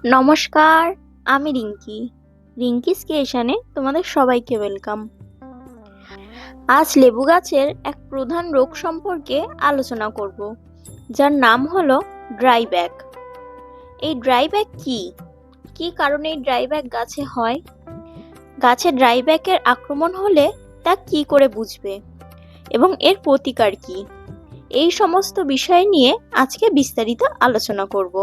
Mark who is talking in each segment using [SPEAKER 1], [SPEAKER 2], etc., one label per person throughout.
[SPEAKER 1] নমস্কার, আমি রিঙ্কিস ক্রিয়েশনে তোমাদের সবাইকে ওয়েলকাম। আজ লেবু গাছের এক প্রধান রোগ সম্পর্কে আলোচনা করব, যার নাম হলো ড্রাই ব্যাক। এই ড্রাই ব্যাক কি কারণে এই ড্রাই ব্যাক গাছে হয়? গাছে ড্রাই ব্যাকের আক্রমণ হলে তা কি করে বুঝবে এবং এর প্রতিকার কি? এই সমস্ত বিষয় নিয়ে আজকে বিস্তারিত আলোচনা করব।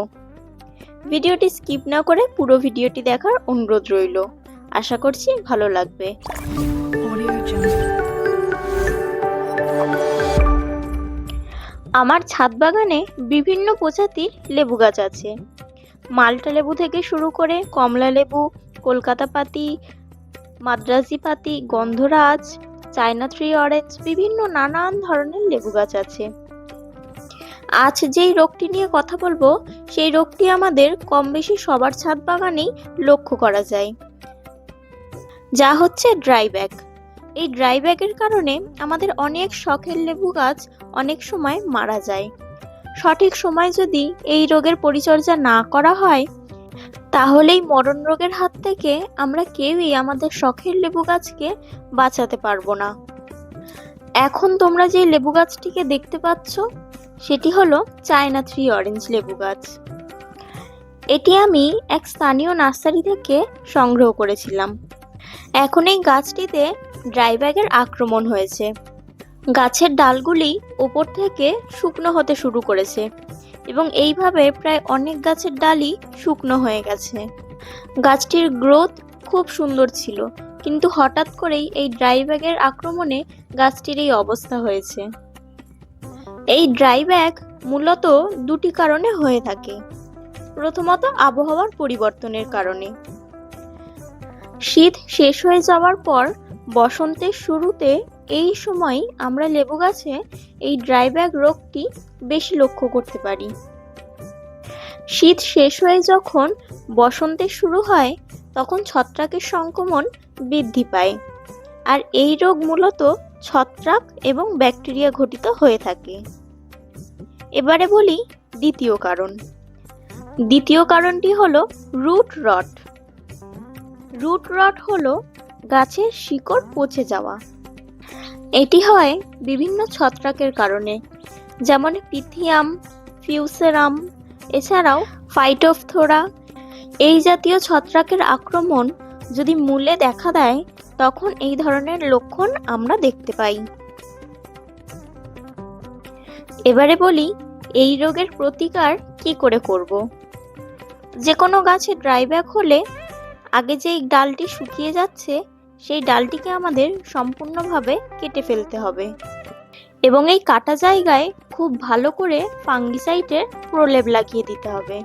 [SPEAKER 1] ভিডিওটি স্কিপ না করে পুরো ভিডিওটি দেখার অনুরোধ রইল। আশা করছি ভালো লাগবে। আমার ছাদ বাগানে বিভিন্ন প্রজাতির লেবু গাছ আছে। মাল্টা লেবু থেকে শুরু করে কমলা লেবু, কলকাতা পাতি, মাদ্রাজি পাতি, গন্ধরাজ, চায়না ট্রি অরেঞ্জ, বিভিন্ন নানান ধরনের লেবু গাছ আছে। আজ যেই রোগটি নিয়ে কথা বলবো, সেই রোগটি আমাদের কম বেশি সবার ছাদ বাগানেই লক্ষ্য করা যায়, যা হচ্ছে ড্রাই ব্যাক। এই ড্রাই ব্যাকের কারণে আমাদের অনেক শখের লেবু গাছ অনেক সময় মারা যায়। সঠিক সময় যদি এই রোগের পরিচর্যা না করা হয়, তাহলেই মরণ রোগের হাত থেকে আমরা কেউই আমাদের শখের লেবু গাছকে বাঁচাতে পারবো না। এখন তোমরা যে লেবু গাছটিকে দেখতে পাচ্ছ, সেটি হলো চায়না ট্রি অরেঞ্জ লেবু গাছ। এটি আমি এক স্থানীয় নার্সারি থেকে সংগ্রহ করেছিলাম। এখন এই গাছটিতে ড্রাই ব্যাকের আক্রমণ হয়েছে। গাছের ডালগুলি উপর থেকে শুকনো হতে শুরু করেছে এবং এইভাবে প্রায় অনেক গাছের ডালই শুকনো হয়ে গেছে। গাছটির গ্রোথ খুব সুন্দর ছিল, কিন্তু হঠাৎ করেই এই ড্রাই ব্যাকের আক্রমণে গাছটির এই অবস্থা হয়েছে। এই ড্রাই ব্যাক মূলত দুটি কারণে হয়ে থাকে। প্রথমত, আবহাওয়ার পরিবর্তনের কারণে। শীত শেষ হয়ে যাওয়ার পর বসন্তের শুরুতে এই সময় আমরা লেবু গাছে এই ড্রাই ব্যাক রোগটি বেশি লক্ষ্য করতে পারি। শীত শেষ হয়ে যখন বসন্তের শুরু হয়, তখন ছত্রাকের সংক্রমণ বৃদ্ধি পায়, আর এই রোগ মূলত ছত্রাক এবং ব্যাকটেরিয়া ঘটিত হয়ে থাকে। এবারে বলি দ্বিতীয় কারণ। দ্বিতীয় কারণটি হলো রুট রট। রুট রট হলো গাছের শিকড় পচে যাওয়া। এটি হয় বিভিন্ন ছত্রাকের কারণে, যেমন পিথিয়াম, ফিউসেরাম, এছাড়াও ফাইটোফথোরা। এই জাতীয় ছত্রাকের আক্রমণ যদি মূলে দেখা দেয়, তখন এই ধরনের লক্ষণ আমরা দেখতে পাই। এবারে বলি এই রোগের প্রতিকার কি করে করব। যে কোনো গাছে ড্রাই ব্যাক হলে আগে যে ডালটি শুকিয়ে যাচ্ছে, সেই ডালটিকে আমাদের সম্পূর্ণভাবে কেটে ফেলতে হবে এবং এই কাটা জায়গায় খুব ভালো করে ফাঙ্গিসাইডের প্রলেপ লাগিয়ে দিতে হবে।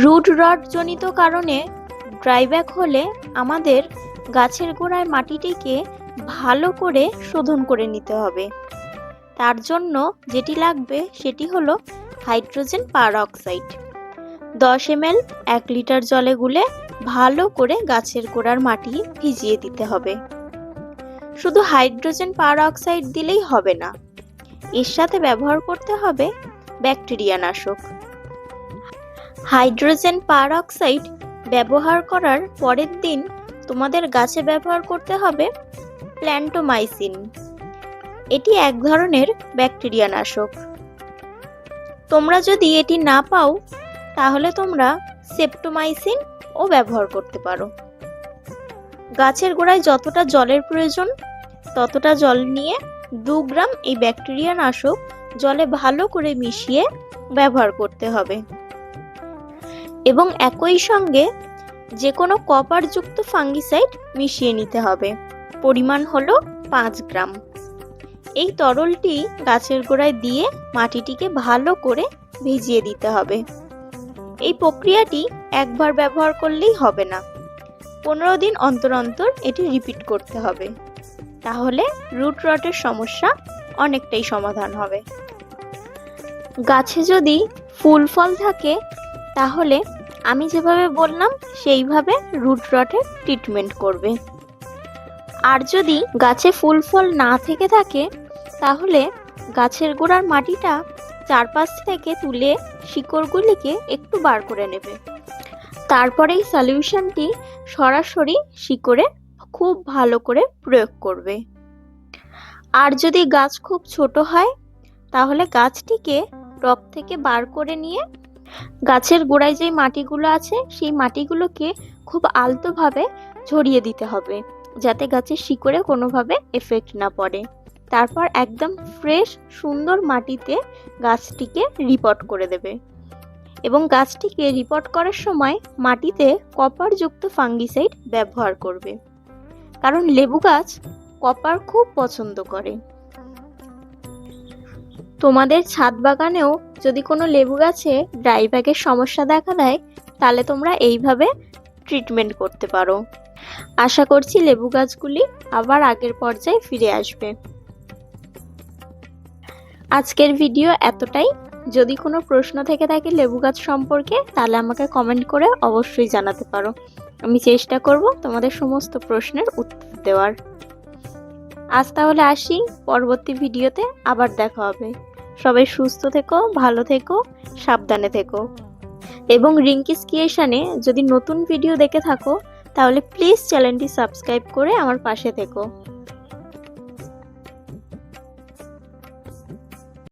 [SPEAKER 1] রুট রট জনিত কারণে ড্রাই ব্যাক হলে আমাদের গাছের গোড়ায় মাটিটিকে ভালো করে শোধন করে নিতে হবে। তার জন্য যেটি লাগবে সেটি হলো হাইড্রোজেন পারঅক্সাইড। 10 ml 1 লিটার জলে গুলে ভালো করে গাছের গোড়ার মাটি ভিজিয়ে দিতে হবে। শুধু হাইড্রোজেন পারঅক্সাইড দিলেই হবে না, এর সাথে ব্যবহার করতে হবে ব্যাকটেরিয়া নাশক। হাইড্রোজেন পারঅক্সাইড ব্যবহার করার পরের দিন তোমাদের গাছে ব্যবহার করতে হবে প্ল্যান্টোমাইসিন। এটি এক ধরনের ব্যাকটেরিয়া নাশক। তোমরা যদি এটি না পাও, তাহলে তোমরা সেপ্টোমাইসিন ও ব্যবহার করতে পারো। গাছের গোড়ায় যতটা জলের প্রয়োজন ততটা জল নিয়ে 2 গ্রাম এই ব্যাকটেরিয়া নাশক জলে ভালো করে মিশিয়ে ব্যবহার করতে হবে এবং একই সঙ্গে যে কোনো কপারযুক্ত ফাঙ্গিসাইড মিশিয়ে নিতে হবে। পরিমাণ হলো 5 গ্রাম। এই তরলটি গাছের গোড়ায় দিয়ে মাটিটিকে ভালো করে ভিজিয়ে দিতে হবে। এই প্রক্রিয়াটি একবার ব্যবহার করলেই হবে না, 15 দিন অন্তর অন্তর এটি রিপিট করতে হবে। তাহলে রুট রটের সমস্যা অনেকটাই সমাধান হবে। গাছে যদি ফুল ফল থাকে, তাহলে আমি যেভাবে বললাম সেইভাবে রুট রটের ট্রিটমেন্ট করবে। আর যদি গাছে ফুল ফল না থেকে থাকে, তাহলে গাছের গোড়ার মাটিটা চারপাশ থেকে তুলে শিকড়গুলিকে একটু বার করে নেবে তারপরে এই সলিউশনটি সরাসরি শিকড়ে খুব ভালো করে প্রয়োগ করবে। আর যদি গাছ খুব ছোট হয় তাহলে গাছটিকে টব থেকে বার করে নিয়ে গাছের গোড়ায় যে মাটিগুলো আছে সেই মাটিগুলোকে খুব আলতোভাবে ছড়িয়ে দিতে হবে, যাতে গাছের শিকড়ে কোনোভাবে এফেক্ট না পড়ে। তারপর একদম ফ্রেশ সুন্দর মাটিতে গাছটিকে রিপোর্ট করে দেবে এবং গাছটিকে রিপোর্ট করার সময় মাটিতে কপারযুক্ত ফাঙ্গিসাইড ব্যবহার করবে, কারণ লেবু গাছ কপার খুব পছন্দ করে। তোমাদের ছাদ বাগানেও যদি কোনো লেবু গাছে ড্রাই ব্যাগের সমস্যা দেখা দেয় তাহলে তোমরা এইভাবে ট্রিটমেন্ট করতে পারো। আশা করছি লেবু গাছগুলি আবার আগের পর্যায়ে ফিরে আসবে। আজকের ভিডিও এতটাই। যদি কোনো প্রশ্ন থেকে থাকে লেবু গাছ সম্পর্কে তাহলে আমাকে কমেন্ট করে অবশ্যই জানাতে পারো। আমি চেষ্টা করব তোমাদের সমস্ত প্রশ্নের উত্তর দেওয়ার। আজ তাহলে আসি, পরবর্তী ভিডিওতে আবার দেখা হবে। সবাই সুস্থ থেকো, ভালো থেকো, সাবধানে থেকো। এবং রিঙ্কিস ক্রিয়েশনে যদি নতুন ভিডিও দেখে থাকো তাহলে প্লিজ চ্যানেলটি সাবস্ক্রাইব করে আমার পাশে থেকো।